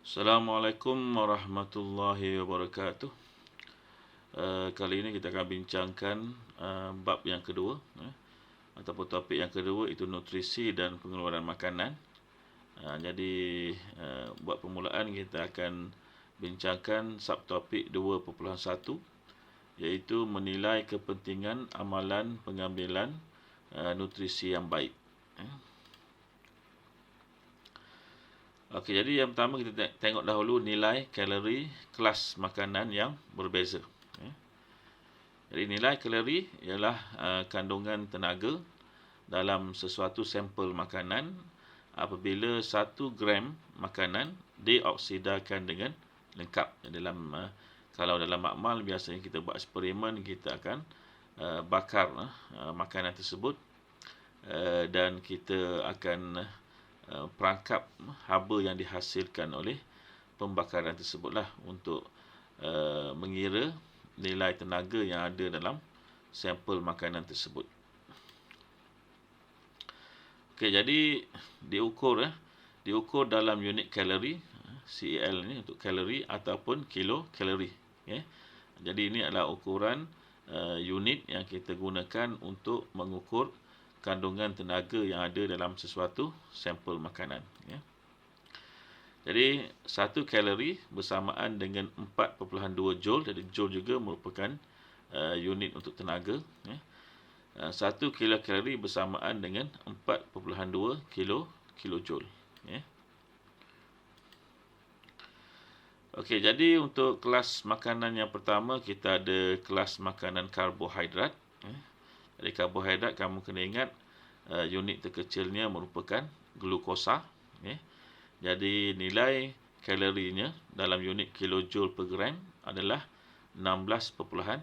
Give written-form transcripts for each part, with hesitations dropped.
Assalamualaikum warahmatullahi wabarakatuh. Kali ini kita akan bincangkan bab yang kedua, ataupun topik yang kedua, itu nutrisi dan pengeluaran makanan. Jadi buat permulaan kita akan bincangkan subtopik 2.1, iaitu menilai kepentingan amalan pengambilan nutrisi yang baik. Okey, jadi yang pertama kita tengok dahulu nilai kalori kelas makanan yang berbeza. Jadi nilai kalori ialah kandungan tenaga dalam sesuatu sampel makanan apabila 1 gram makanan dioksidakan dengan lengkap. Dalam kalau dalam makmal biasanya kita buat eksperimen, kita akan bakar makanan tersebut dan kita akan perangkap haba yang dihasilkan oleh pembakaran tersebutlah untuk mengira nilai tenaga yang ada dalam sampel makanan tersebut. Okey, jadi diukur dalam unit kalori, CAL ni untuk kalori ataupun kilokalori. Jadi ini adalah ukuran unit yang kita gunakan untuk mengukur kandungan tenaga yang ada dalam sesuatu sampel makanan. Jadi 1 kalori bersamaan dengan 4.2 joule. Jadi joule juga merupakan unit untuk tenaga. 1 kilokalori bersamaan dengan 4.2 kilojoule. Okey, jadi untuk kelas makanan yang pertama, kita ada kelas makanan karbohidrat. Jadi karbohidrat, kamu kena ingat unit terkecilnya merupakan glukosa. Jadi nilai kalorinya dalam unit kilojoule per gram adalah 16.7.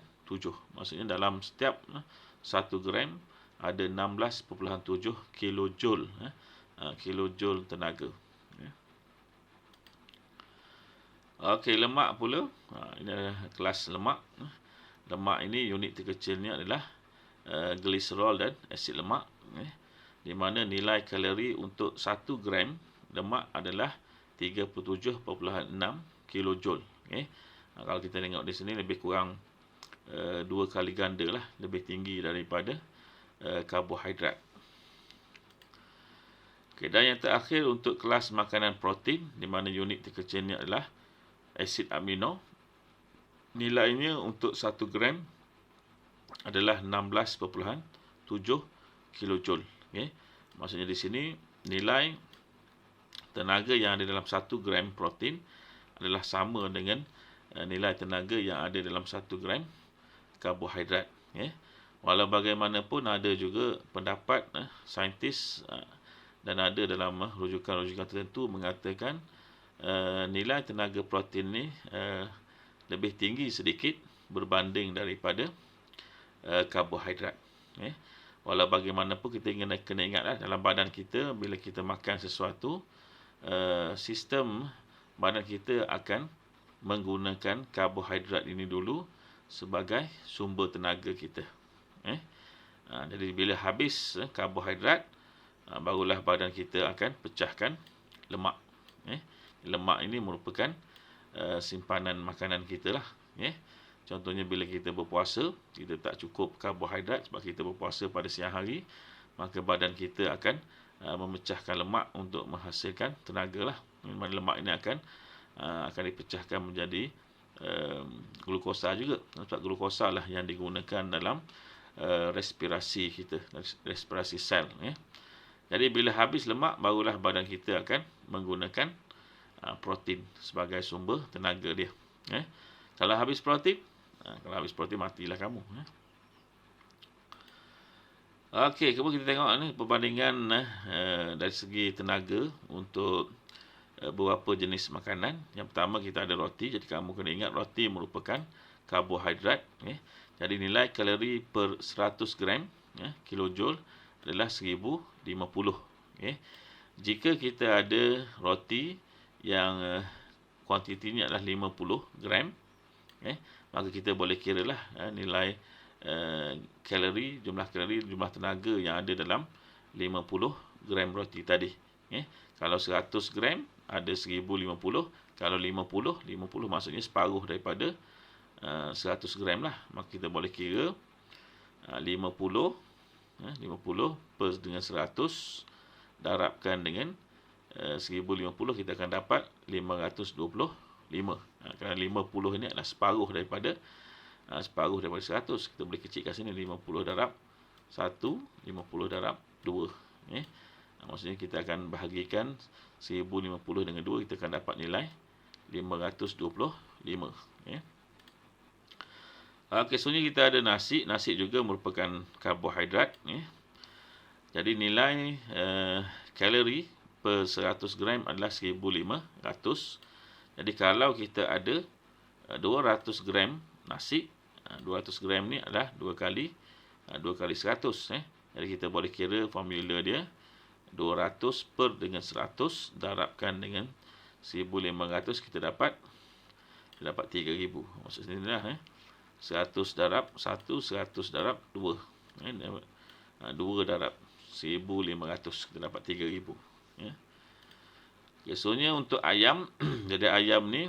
Maksudnya dalam setiap 1 gram ada 16.7 kilojoule, kilojoule tenaga. Okey, lemak pula. Ini adalah kelas lemak. Lemak ini unit terkecilnya adalah gliserol dan asid lemak, di mana nilai kalori untuk 1 gram lemak adalah 37.6 kilojoule. Kalau kita tengok di sini lebih kurang 2 kali ganda lah, lebih tinggi daripada karbohidrat. Okay, dan yang terakhir untuk kelas makanan protein, di mana unit terkecilnya adalah asid amino. Nilainya untuk 1 gram adalah 16.7 kilojoule. Maksudnya di sini nilai tenaga yang ada dalam 1 gram protein adalah sama dengan nilai tenaga yang ada dalam 1 gram karbohidrat. Walau bagaimanapun ada juga pendapat saintis dan ada dalam rujukan-rujukan tertentu mengatakan nilai tenaga protein ni lebih tinggi sedikit berbanding daripada karbohidrat. Walau bagaimanapun kita kena ingatlah, dalam badan kita bila kita makan sesuatu, sistem badan kita akan menggunakan karbohidrat ini dulu sebagai sumber tenaga kita. Jadi bila habis karbohidrat, barulah badan kita akan pecahkan lemak. Lemak ini merupakan simpanan makanan kita lah. Contohnya bila kita berpuasa, kita tak cukup karbohidrat sebab kita berpuasa pada siang hari, maka badan kita akan memecahkan lemak untuk menghasilkan tenaga lah. Lemak ini akan dipecahkan menjadi glukosa juga. Sebab glukosa lah yang digunakan dalam respirasi kita, respirasi sel. Jadi bila habis lemak, barulah badan kita akan menggunakan protein sebagai sumber tenaga dia. Kalau habis protein, matilah kamu. Okey, kemudian kita tengok ni perbandingan dari segi tenaga untuk beberapa jenis makanan. Yang pertama kita ada roti. Jadi kamu kena ingat roti merupakan karbohidrat. Jadi nilai kalori per 100 gram kilojoule adalah 1050. Jika kita ada roti yang kuantitinya adalah 50 gram, maka kita boleh kiralah nilai kalori, jumlah tenaga yang ada dalam 50 gram roti tadi. Kalau 100 gram, ada 1050. Kalau 50 maksudnya separuh daripada 100 gram lah. Maka kita boleh kira 50 per dengan 100 darabkan dengan 1050, kita akan dapat 525. Kerana 50 ini adalah separuh daripada 100. Kita boleh kecilkan sini 50 darab 1, 50 darab 2. Maksudnya kita akan bahagikan 1050 dengan 2, kita akan dapat nilai 525. Okey, sebenarnya kita ada nasi. Nasi juga merupakan karbohidrat. Jadi nilai kalori per 100 gram adalah 1500. Jadi kalau kita ada 200 gram nasi, 200 gram ni adalah 2 kali 100. Jadi kita boleh kira formula dia 200 per dengan 100 darabkan dengan 1500, kita dapat 3000. Maksudnya inilah 100 darab 1, 100 darab 2. 2 darab 1500, kita dapat 3000. Biasanya untuk ayam, jadi ayam ni,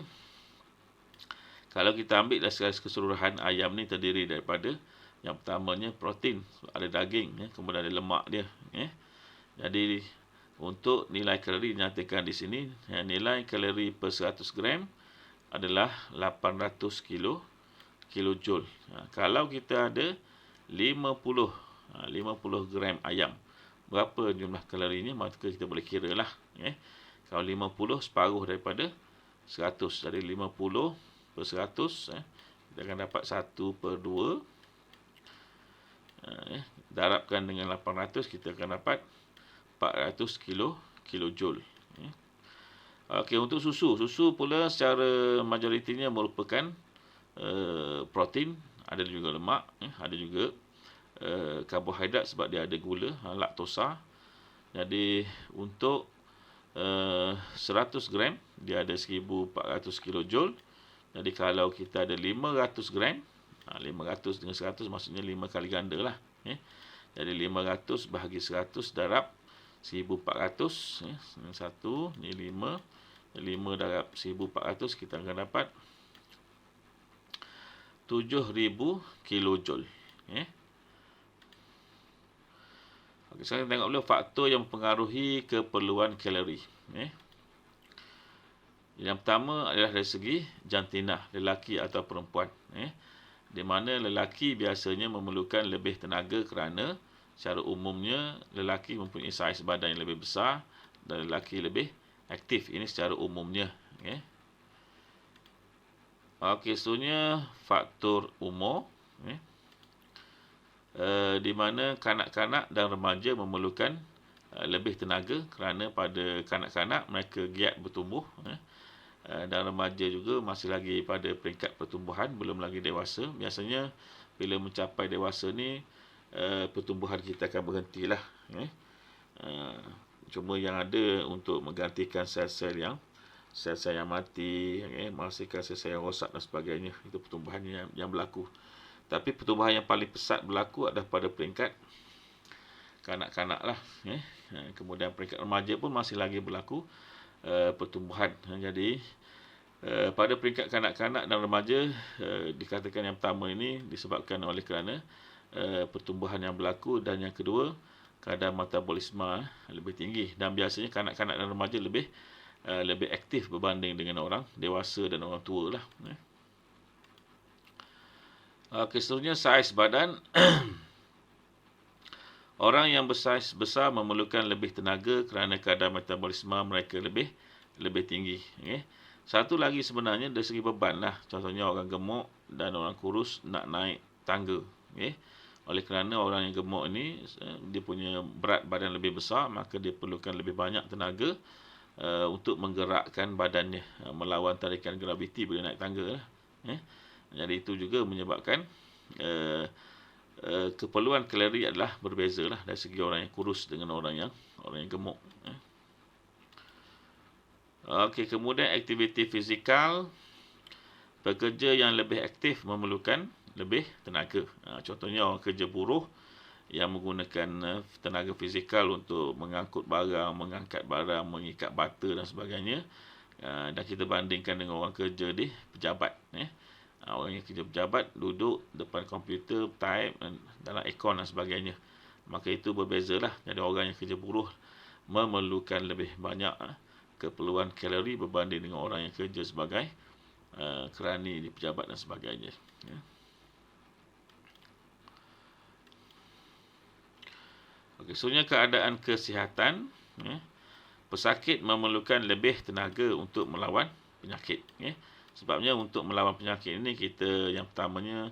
kalau kita ambil dari keseluruhan, ayam ni terdiri daripada, yang pertamanya protein, ada daging, kemudian ada lemak dia. Jadi untuk nilai kalori dinyatakan di sini, nilai kalori per 100 gram adalah 800 kilojoule. Kalau kita ada 50 gram ayam, berapa jumlah kalorinya, maka kita boleh kira lah. Kalau 50 separuh daripada 100, jadi 50 per 100, kita akan dapat 1 per 2. Darabkan dengan 800, kita akan dapat 400 kilojoule. Okey, untuk susu pula secara majoritinya merupakan protein, ada juga lemak, ada juga karbohidrat sebab dia ada gula, laktosa. Jadi untuk 100 gram dia ada 1400 kilojoule. Jadi kalau kita ada 500 gram, 500 dengan 100 maksudnya 5 kali ganda lah. Jadi 500 bahagi 100 darab 1400, 1 ni 5 darab 1400, kita akan dapat 7000 kilojoule. Okay, sekarang tengok dulu faktor yang mempengaruhi keperluan kalori. Yang pertama adalah dari segi jantina, lelaki atau perempuan. Di mana lelaki biasanya memerlukan lebih tenaga kerana secara umumnya lelaki mempunyai saiz badan yang lebih besar dan lelaki lebih aktif. Ini secara umumnya. Okey, seterusnya faktor umur. Di mana kanak-kanak dan remaja memerlukan lebih tenaga kerana pada kanak-kanak mereka giat bertumbuh, dan remaja juga masih lagi pada peringkat pertumbuhan, belum lagi dewasa. Biasanya bila mencapai dewasa ni, pertumbuhan kita akan berhentilah. Cuma yang ada untuk menggantikan sel-sel yang mati, menghasilkan sel-sel yang rosak dan sebagainya. Itu pertumbuhan yang berlaku. Tapi pertumbuhan yang paling pesat berlaku adalah pada peringkat kanak-kanak lah. Kemudian peringkat remaja pun masih lagi berlaku pertumbuhan. Jadi pada peringkat kanak-kanak dan remaja, dikatakan yang pertama ini disebabkan oleh kerana pertumbuhan yang berlaku, dan yang kedua kadar metabolisme lebih tinggi, dan biasanya kanak-kanak dan remaja lebih aktif berbanding dengan orang dewasa dan orang tua lah. Okey, seterusnya saiz badan. Orang yang bersaiz besar memerlukan lebih tenaga kerana kadar metabolisme mereka lebih tinggi. Satu lagi sebenarnya dari segi beban lah. Contohnya orang gemuk dan orang kurus nak naik tangga. Oleh kerana orang yang gemuk ini dia punya berat badan lebih besar, maka dia perlukan lebih banyak tenaga untuk menggerakkan badannya melawan tarikan graviti bila naik tangga lah. Jadi itu juga menyebabkan keperluan kalori adalah berbeza lah dari segi orang yang kurus dengan orang yang gemuk. Okey, kemudian aktiviti fizikal. Pekerja yang lebih aktif memerlukan lebih tenaga. Contohnya orang kerja buruh, yang menggunakan tenaga fizikal untuk mengangkut barang, mengangkat barang, mengikat bata dan sebagainya. Dan kita bandingkan dengan orang kerja di pejabat. Orang yang kerja pejabat duduk depan komputer, type dalam aircon dan sebagainya. Maka itu berbezalah. Jadi orang yang kerja buruh memerlukan lebih banyak keperluan kalori berbanding dengan orang yang kerja sebagai kerani di pejabat dan sebagainya. Okey, sebenarnya keadaan kesihatan, pesakit memerlukan lebih tenaga untuk melawan penyakit. Sebabnya untuk melawan penyakit ini kita yang pertamanya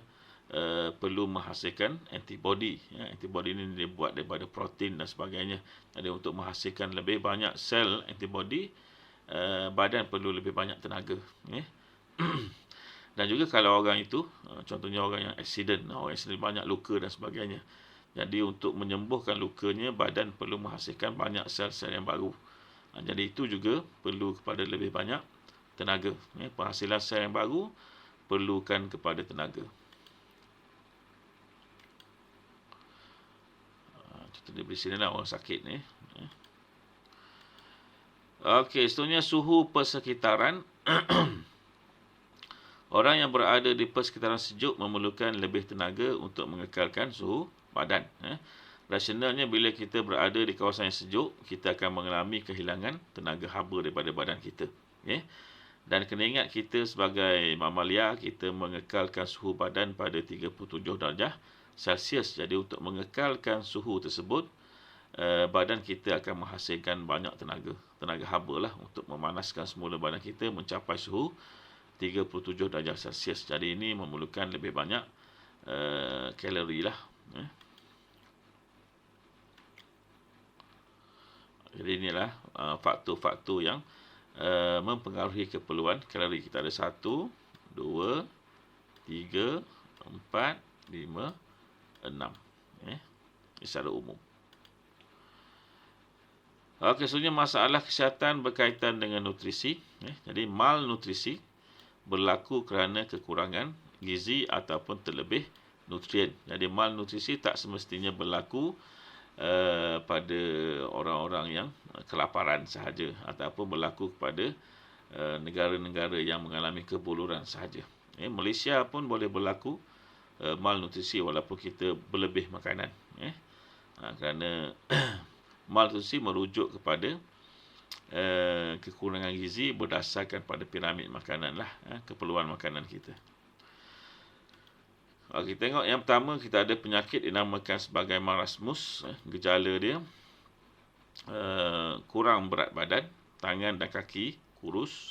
perlu menghasilkan antibody. Antibody ini dibuat daripada protein dan sebagainya. Jadi untuk menghasilkan lebih banyak sel antibody, badan perlu lebih banyak tenaga. Dan juga kalau orang itu, contohnya orang yang accident banyak luka dan sebagainya. Jadi untuk menyembuhkan lukanya, badan perlu menghasilkan banyak sel-sel yang baru. Jadi itu juga perlu kepada lebih banyak tenaga. Penghasilan sel yang baru perlukan kepada tenaga. Contoh di sini lah orang sakit ni. Okey, seterusnya suhu persekitaran. Orang yang berada di persekitaran sejuk memerlukan lebih tenaga untuk mengekalkan suhu badan. Rasionalnya bila kita berada di kawasan yang sejuk, kita akan mengalami kehilangan tenaga haba daripada badan kita. Dan kena ingat kita sebagai mamalia, kita mengekalkan suhu badan pada 37 darjah Celsius. Jadi untuk mengekalkan suhu tersebut, badan kita akan menghasilkan banyak tenaga haba lah untuk memanaskan semula badan kita mencapai suhu 37 darjah Celsius. Jadi ini memerlukan lebih banyak kalori lah. Jadi inilah faktor-faktor yang mempengaruhi keperluan kalori. Kita ada 1, 2, 3, 4, 5, 6. Secara umum. Okey, sebenarnya masalah kesihatan berkaitan dengan nutrisi. Jadi malnutrisi berlaku kerana kekurangan gizi ataupun terlebih nutrien. Jadi malnutrisi tak semestinya berlaku pada orang-orang yang kelaparan sahaja ataupun berlaku kepada negara-negara yang mengalami kebuluran sahaja. Malaysia pun boleh berlaku malnutrisi walaupun kita berlebih makanan. Kerana malnutrisi merujuk kepada kekurangan gizi berdasarkan pada piramid makanan lah, keperluan makanan kita. Kita tengok yang pertama, kita ada penyakit dinamakan sebagai marasmus. Gejala dia kurang berat badan, tangan dan kaki kurus.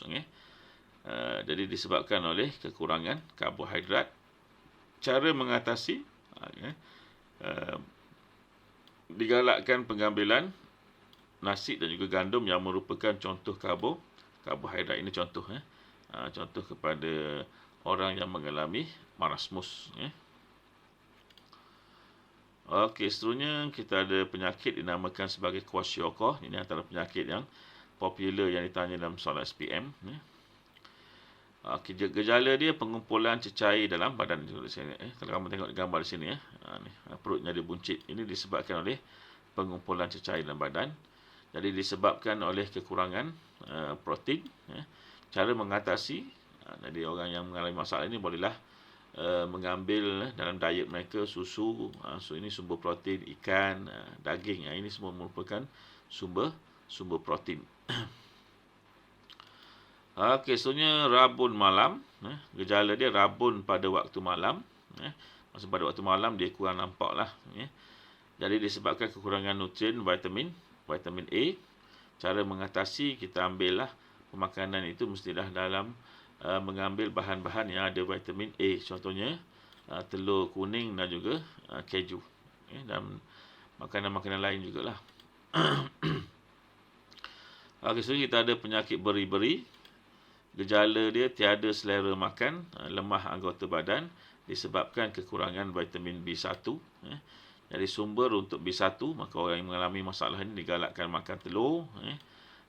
Jadi disebabkan oleh kekurangan karbohidrat. Cara mengatasi, digalakkan pengambilan nasi dan juga gandum yang merupakan contoh karbohidrat. Ini contoh contoh kepada orang yang mengalami marasmus. Okey, seterusnya kita ada penyakit dinamakan sebagai kwashiorkor. Ini antara penyakit yang popular yang ditanya dalam soalan SPM. Okey, gejala dia pengumpulan cecair dalam badan. Kalau kamu tengok gambar di sini, perutnya dia buncit. Ini disebabkan oleh pengumpulan cecair dalam badan. Jadi disebabkan oleh kekurangan protein. Cara mengatasi, jadi orang yang mengalami masalah ini bolehlah mengambil dalam diet mereka susu. Ini sumber protein, ikan, daging. Ini semua merupakan sumber protein. Okey, seterusnya rabun malam. Gejala dia rabun pada waktu malam. Maksud pada waktu malam dia kurang nampak lah. Jadi disebabkan kekurangan nutrien vitamin A. Cara mengatasi, kita ambil lah pemakanan itu mestilah dalam mengambil bahan-bahan yang ada vitamin A. Contohnya telur kuning dan juga keju. Dan makanan-makanan lain jugalah. Okey, so kita ada penyakit beri-beri. Gejala dia tiada selera makan, lemah anggota badan disebabkan kekurangan vitamin B1. Jadi sumber untuk B1, maka orang yang mengalami masalah ini digalakkan makan telur,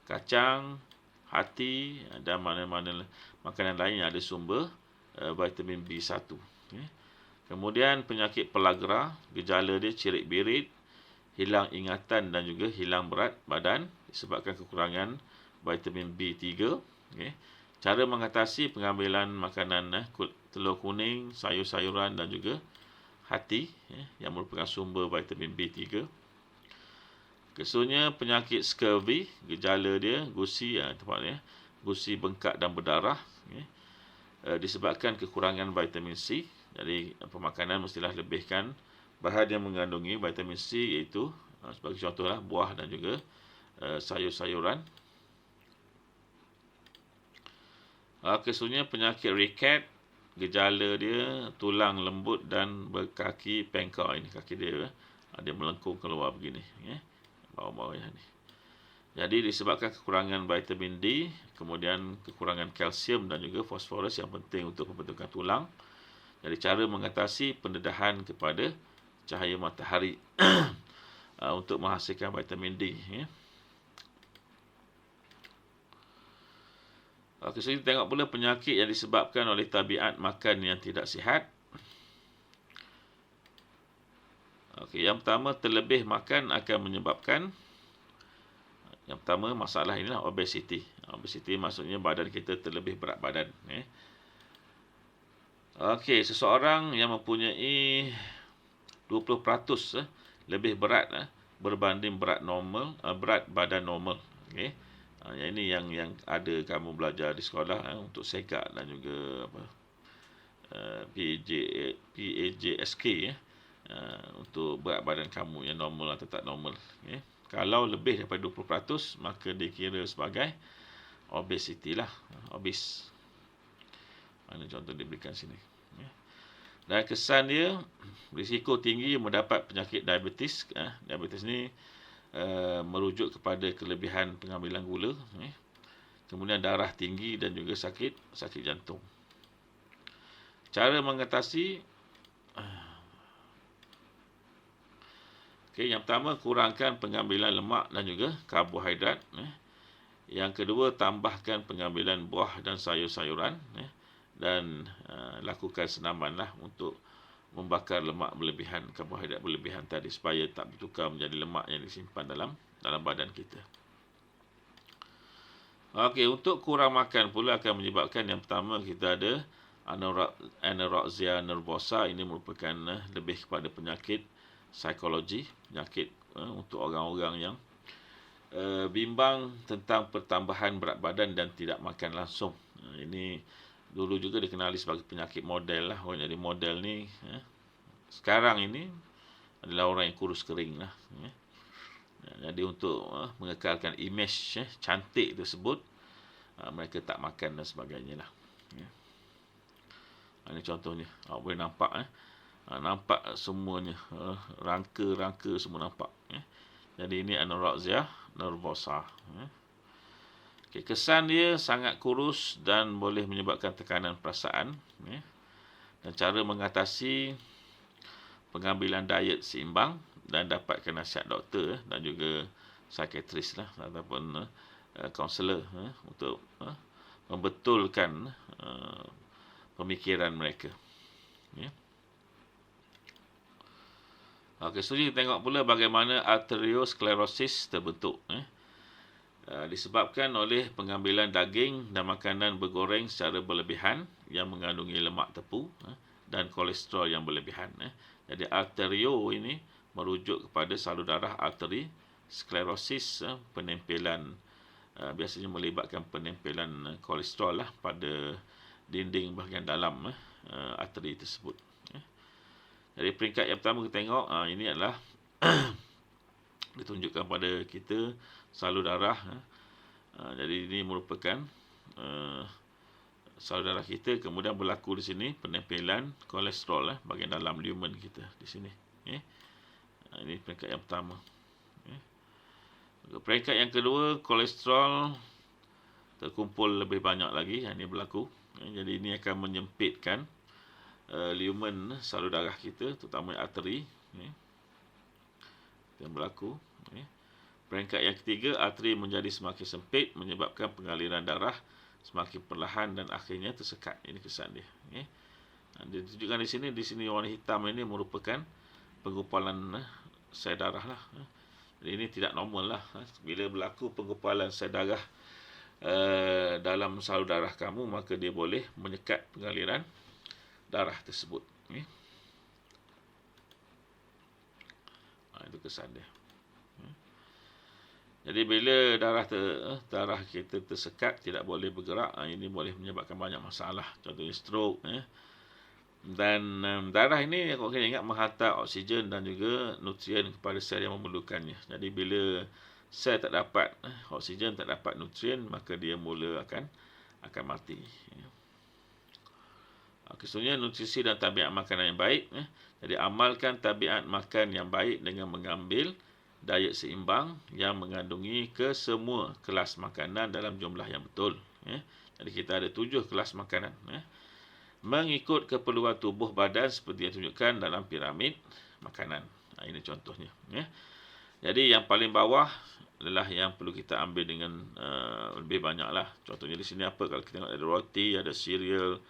kacang, hati dan mana-mana makanan lain yang ada sumber vitamin B1. Kemudian penyakit pellagra, gejala dia cirit-birit, hilang ingatan dan juga hilang berat badan disebabkan kekurangan vitamin B3. Okay. Cara mengatasi pengambilan makanan telur kuning, sayur-sayuran dan juga hati yang merupakan sumber vitamin B3. Kesunya penyakit scurvy, gejala dia gusi, gusi bengkak dan berdarah, disebabkan kekurangan vitamin C. Jadi pemakanan mestilah lebihkan bahan yang mengandungi vitamin C, iaitu sebagai contohlah buah dan juga sayur-sayuran. Kesunya penyakit ricket, gejala dia tulang lembut dan berkaki pengkau. Ini kaki dia melengkung keluar begini, bawah-bawah ni. Jadi disebabkan kekurangan vitamin D, kemudian kekurangan kalsium dan juga fosforus yang penting untuk pembentukan tulang. Jadi cara mengatasi pendedahan kepada cahaya matahari untuk menghasilkan vitamin D. Okey, so kita tengok pula penyakit yang disebabkan oleh tabiat makan yang tidak sihat. Okey, yang pertama, terlebih makan akan menyebabkan, yang pertama masalah inilah obesity. Obesity maksudnya badan kita terlebih berat badan. Okey, seseorang yang mempunyai 20% lebih berat berbanding berat badan normal. Okey. Yang ini yang ada kamu belajar di sekolah untuk segak dan juga PAJSK untuk berat badan kamu yang normal atau tak normal. Kalau lebih daripada 20%, maka dikira sebagai obesity lah, obese. Mana contoh diberikan sini. Dan kesan dia, risiko tinggi mendapat penyakit diabetes. Diabetes ni merujuk kepada kelebihan pengambilan gula. Kemudian darah tinggi dan juga sakit jantung. Cara mengatasi, yang pertama, kurangkan pengambilan lemak dan juga karbohidrat. Yang kedua, tambahkan pengambilan buah dan sayur-sayuran. Dan lakukan senaman untuk membakar lemak berlebihan, karbohidrat berlebihan tadi, supaya tak bertukar menjadi lemak yang disimpan dalam badan kita. Okey, untuk kurang makan pula akan menyebabkan, yang pertama, kita ada anorexia nervosa. Ini merupakan lebih kepada penyakit psikologi, penyakit untuk orang-orang yang bimbang tentang pertambahan berat badan dan tidak makan langsung. Ini dulu juga dikenali sebagai penyakit model lah. Orang jadi model ni sekarang ini adalah orang yang kurus kering lah. Jadi untuk mengekalkan imej cantik tersebut, mereka tak makan dan sebagainya lah. Ini contohnya, boleh nampak nampak semuanya, rangka-rangka semua nampak. Jadi ini anorexia nervosa. Kesan dia sangat kurus dan boleh menyebabkan tekanan perasaan. Dan cara mengatasi, pengambilan diet seimbang dan dapatkan nasihat doktor dan juga psikiatris lah, ataupun kaunselor untuk membetulkan pemikiran mereka. Okey, so kita tengok pula bagaimana arteriosklerosis terbentuk. Disebabkan oleh pengambilan daging dan makanan bergoreng secara berlebihan yang mengandungi lemak tepu dan kolesterol yang berlebihan. Jadi arterio ini merujuk kepada salur darah arteri. Sklerosis, penempelan, biasanya melibatkan penempelan kolesterol lah pada dinding bahagian dalam arteri tersebut. Jadi peringkat yang pertama kita tengok, ini adalah ditunjukkan pada kita salur darah. Jadi ini merupakan salur darah kita. Kemudian berlaku di sini penempelan kolesterol bahagian dalam lumen kita di sini. Ini peringkat yang pertama. Peringkat yang kedua, kolesterol terkumpul lebih banyak lagi. Ini berlaku. Jadi ini akan menyempitkan lumen salur darah kita, terutama arteri. Yang berlaku. Peringkat yang ketiga, arteri menjadi semakin sempit, menyebabkan pengaliran darah semakin perlahan dan akhirnya tersekat. Ini kesan dia. Dia tunjukkan di sini warna hitam ini merupakan penggumpalan sel darah lah. Jadi ini tidak normal lah. Bila berlaku penggumpalan sel darah dalam salur darah kamu, maka dia boleh menyekat pengaliran darah tersebut. Itu kesan dia. Jadi bila darah kita tersekat, tidak boleh bergerak, ini boleh menyebabkan banyak masalah. Contohnya stroke. Dan darah ini, kalau kita ingat, menghantar oksigen dan juga nutrien kepada sel yang memerlukannya. Jadi bila sel tak dapat oksigen, tak dapat nutrien, maka dia mula akan mati. Keseluruhnya nutrisi dan tabiat makanan yang baik. Jadi amalkan tabiat makan yang baik dengan mengambil diet seimbang yang mengandungi kesemua kelas makanan dalam jumlah yang betul. Jadi kita ada 7 kelas makanan. Mengikut keperluan tubuh badan seperti yang ditunjukkan dalam piramid makanan. Ini contohnya. Jadi yang paling bawah adalah yang perlu kita ambil dengan lebih banyak lah. Contohnya di sini apa? Kalau kita tengok ada roti, ada cereal,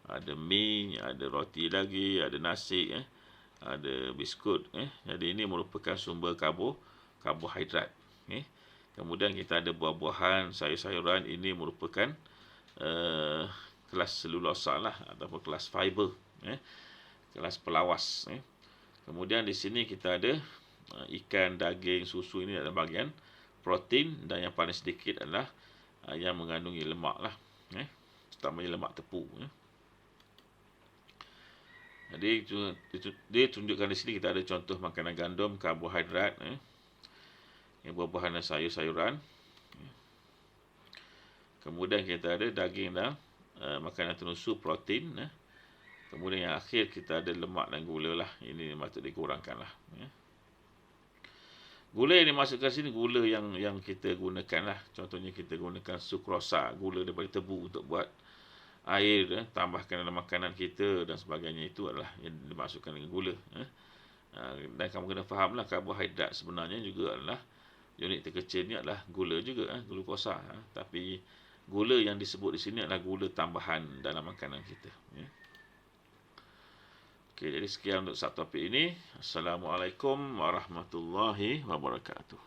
ada mie, ada roti lagi, ada nasi, ada biskut. Jadi ini merupakan sumber karbohidrat. Kemudian kita ada buah-buahan, sayur-sayuran. Ini merupakan kelas selulosa lah, ataupun kelas fiber, kelas pelawas. Kemudian di sini kita ada ikan, daging, susu. Ini adalah bahagian protein, dan yang paling sedikit adalah yang mengandungi lemak lah, terutamanya lemak tepu. Jadi dia tunjukkan di sini kita ada contoh makanan gandum, karbohidrat, buah-buahan dan sayur-sayuran. Kemudian kita ada daging dan makanan tenusu, protein. Kemudian yang akhir kita ada lemak dan gula lah. Ini patut dikurangkan lah. Gula yang dimasukkan sini gula yang kita gunakan lah. Contohnya kita gunakan sukrosa, gula daripada tebu untuk buat air, tambahkan dalam makanan kita dan sebagainya. Itu adalah yang dimasukkan dengan gula. Dan kamu kena fahamlah, karbohidrat sebenarnya juga adalah unit terkecilnya adalah gula juga, glukosa. Tapi gula yang disebut di sini adalah gula tambahan dalam makanan kita. Okey, jadi sekian untuk subtopik ini. Assalamualaikum warahmatullahi wabarakatuh.